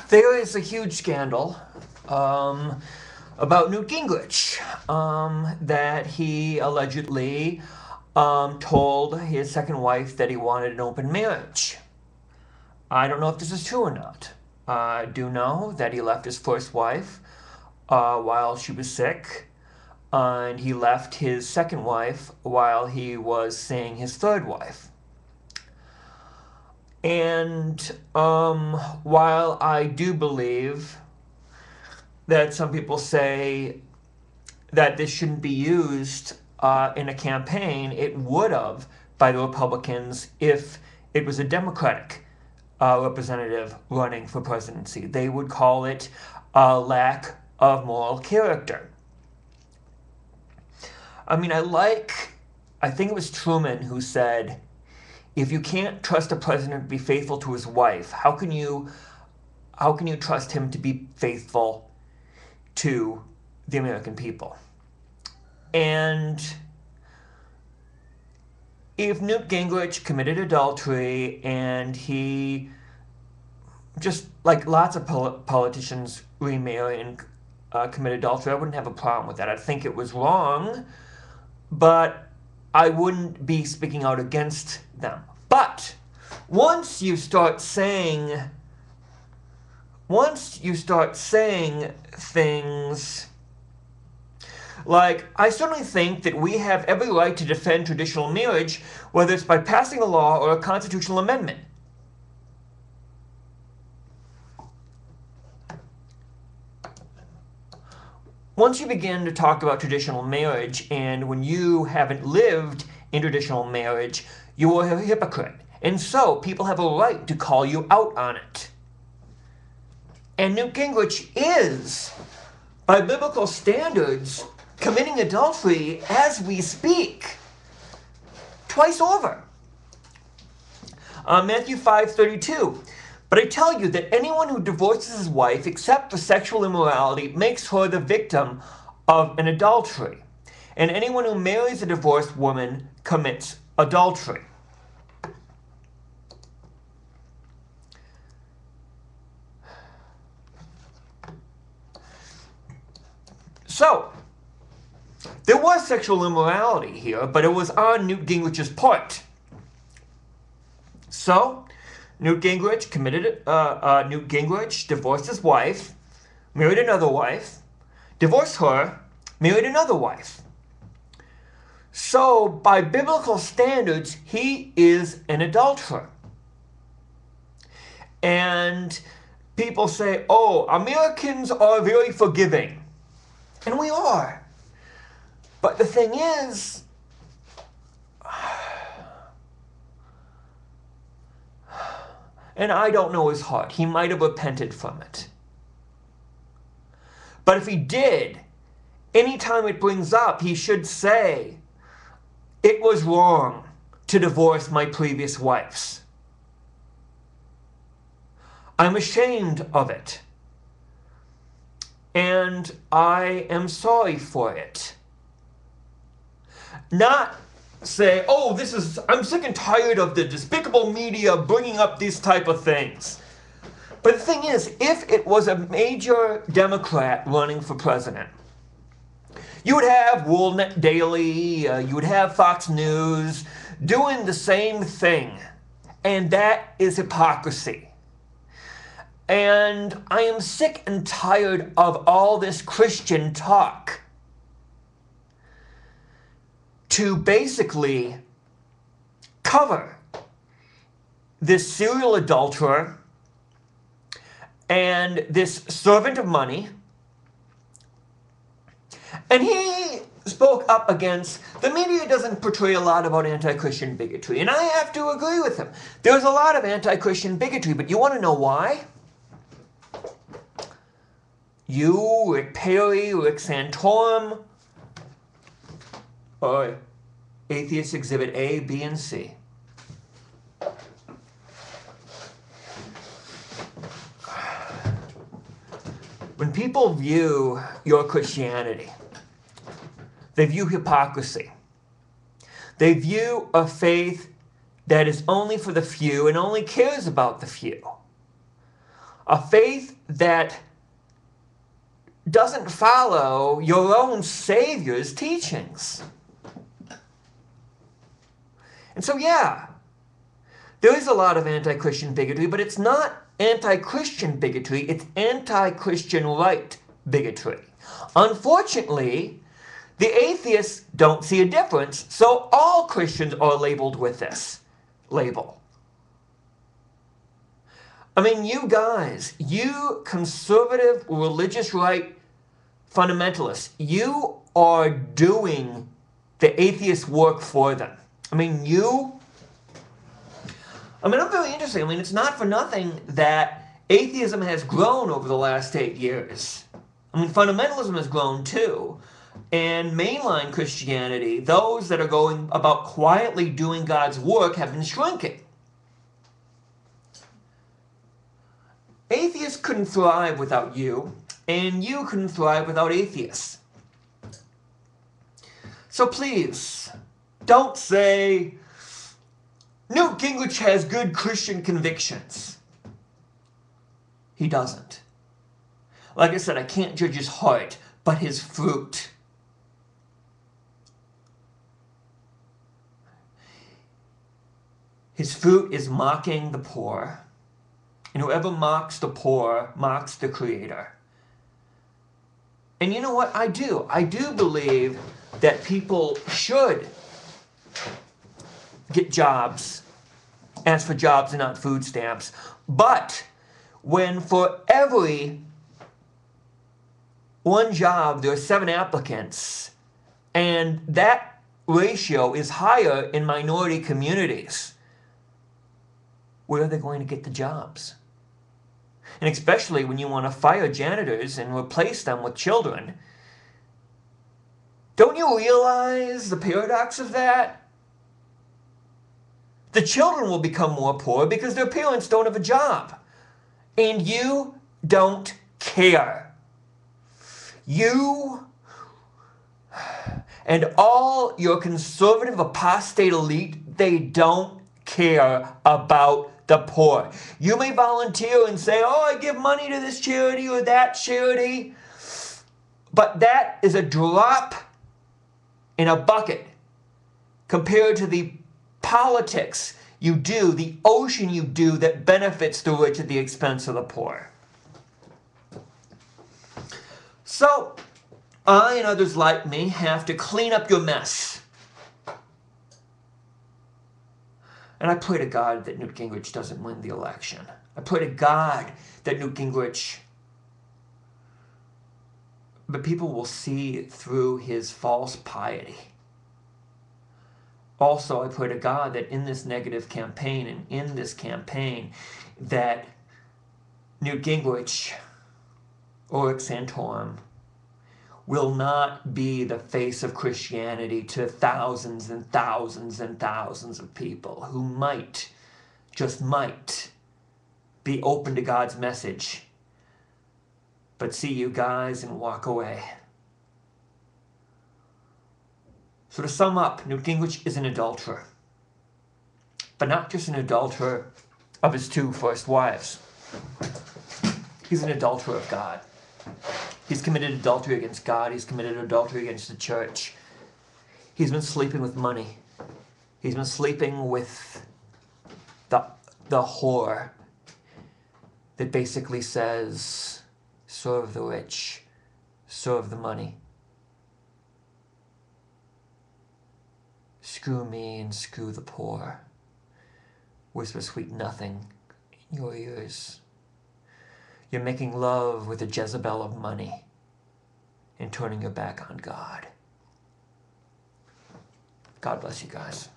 There is a huge scandal about Newt Gingrich that he allegedly told his second wife that he wanted an open marriage. I don't know if this is true or not. I do know that he left his first wife while she was sick, and he left his second wife while he was seeing his third wife. And while I do believe that some people say that this shouldn't be used in a campaign, it would have by the Republicans if it was a Democratic representative running for presidency. They would call it a lack of moral character. I mean, I think it was Truman who said, if you can't trust a president to be faithful to his wife, how can you trust him to be faithful to the American people? And if Newt Gingrich committed adultery, and he, just like lots of politicians remarry and commit adultery, I wouldn't have a problem with that. I think it was wrong, but I wouldn't be speaking out against them. But once you start saying things like, I certainly think that we have every right to defend traditional marriage, whether it's by passing a law or a constitutional amendment. Once you begin to talk about traditional marriage, and when you haven't lived in traditional marriage, you are a hypocrite. And so people have a right to call you out on it. And Newt Gingrich is, by biblical standards, committing adultery as we speak, twice over. Matthew 5:32. But I tell you that anyone who divorces his wife except for sexual immorality makes her the victim of an adultery. And anyone who marries a divorced woman commits adultery. So, there was sexual immorality here, but it was on Newt Gingrich's part. So, Newt Gingrich divorced his wife, married another wife, divorced her, married another wife. So, by biblical standards, he is an adulterer. And people say, oh, Americans are very forgiving. And we are. But the thing is, and I don't know his heart. He might have repented from it. But if he did, anytime it brings up, he should say, it was wrong to divorce my previous wives. I'm ashamed of it. And I am sorry for it. Not say, oh, I'm sick and tired of the despicable media bringing up these type of things. But the thing is, if it was a major Democrat running for president, you would have WorldNet Daily, you would have Fox News doing the same thing. And that is hypocrisy. And I am sick and tired of all this Christian talk to basically cover this serial adulterer and this servant of money. And he spoke up against, the media doesn't portray a lot about anti-Christian bigotry, and I have to agree with him. There's a lot of anti-Christian bigotry, but you want to know why? You, Rick Perry, Rick Santorum, or Atheist Exhibit A, B, and C. When people view your Christianity, they view hypocrisy. They view a faith that is only for the few and only cares about the few. A faith that doesn't follow your own Savior's teachings. And so, yeah, there is a lot of anti-Christian bigotry, but it's not anti-Christian bigotry, it's anti-Christian right bigotry. Unfortunately, the atheists don't see a difference, so all Christians are labeled with this label. I mean, you guys, you conservative religious right fundamentalists, you are doing the atheist work for them. I'm very interesting. I mean, it's not for nothing that atheism has grown over the last 8 years. I mean, fundamentalism has grown too. And mainline Christianity, those that are going about quietly doing God's work, have been shrinking. Atheists couldn't thrive without you, and you couldn't thrive without atheists. So please, don't say, Newt Gingrich has good Christian convictions. He doesn't. Like I said, I can't judge his heart, but his fruit. His fruit is mocking the poor. And whoever mocks the poor mocks the Creator. And you know what? I do believe that people should get jobs. Ask for jobs and not food stamps. But when for every one job there are 7 applicants, and that ratio is higher in minority communities, where are they going to get the jobs? And especially when you want to fire janitors and replace them with children. Don't you realize the paradox of that? The children will become more poor because their parents don't have a job. And you don't care. You and all your conservative apostate elite, they don't care about the poor. You may volunteer and say, oh, I give money to this charity or that charity. But that is a drop in a bucket compared to the politics you do, the ocean you do that benefits the rich at the expense of the poor. So, I and others like me have to clean up your mess. And I pray to God that Newt Gingrich doesn't win the election. I pray to God that Newt Gingrich, but people will see through his false piety. Also, I pray to God that in this negative campaign and in this campaign that Newt Gingrich, Ulrich Santorum, will not be the face of Christianity to thousands and thousands and thousands of people who might, just might, be open to God's message, but see you guys and walk away. So to sum up, Newt Gingrich is an adulterer, but not just an adulterer of his 2 first wives. He's an adulterer of God. He's committed adultery against God. He's committed adultery against the church. He's been sleeping with money. He's been sleeping with the whore that basically says, serve the rich, serve the money. Screw me and screw the poor. Whisper sweet nothing in your ears. You're making love with the Jezebel of money and turning your back on God. God bless you guys.